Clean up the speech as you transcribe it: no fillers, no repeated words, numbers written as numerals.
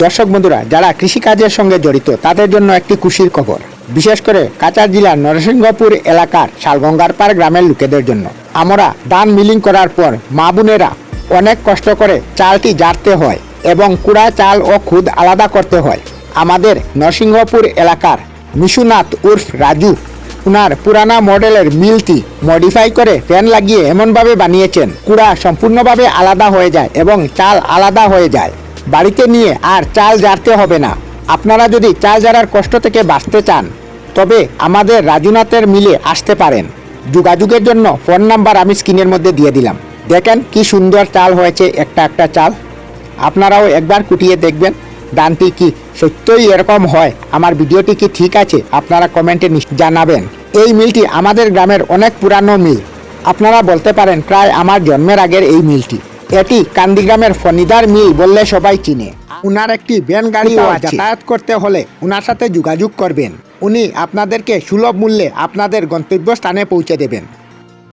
দর্শক বন্ধুরা, যারা কৃষিকাজের সঙ্গে জড়িত তাদের জন্য একটি খুশির খবর, বিশেষ করে কাছাড় জেলার নরসিংহপুর এলাকার শালগঙ্গারপাড় গ্রামের লোকেদের জন্য। আমরা ধান মিলিং করার পর মা বোনেরা অনেক কষ্ট করে চালটি জারতে হয় এবং কুড়া চাল ও খুদ আলাদা করতে হয়। আমাদের নরসিংহপুর এলাকার মিশুনাথ উর্ফ রাজু উনার পুরানা মডেলের মিলটি মডিফাই করে ফ্যান লাগিয়ে এমনভাবে বানিয়েছেন কুড়া সম্পূর্ণভাবে আলাদা হয়ে যায় এবং চাল আলাদা হয়ে যায়। বাড়িতে নিয়ে আর চাল জারতে হবে না। আপনারা যদি চাল জারার কষ্ট থেকে বাঁচতে চান তবে আমাদের রাজুনাথের মিলে আসতে পারেন। যোগাযোগের জন্য ফোন নাম্বার আমি স্ক্রিনের মধ্যে দিয়ে দিলাম। দেখেন কি সুন্দর চাল হয়েছে, একটা একটা চাল। আপনারাও একবার কুটিয়ে দেখবেন ধানটি কি সত্যই এরকম হয়। আমার ভিডিওটি কি ঠিক আছে আপনারা কমেন্টে জানাবেন। এই মিলটি আমাদের গ্রামের অনেক পুরানো মিল। আপনারা বলতে পারেন প্রায় আমার জন্মের আগের এই মিলটি। এটি কান্দিগ্রামের ফণিদার মিল বললে সবাই চিনে। উনার একটি ভ্যান গাড়িও যাতায়াত করতে হলে উনার সাথে যোগাযোগ করবেন। উনি আপনাদেরকে সুলভ মূল্যে আপনাদের গন্তব্যস্থানে পৌঁছে দেবেন।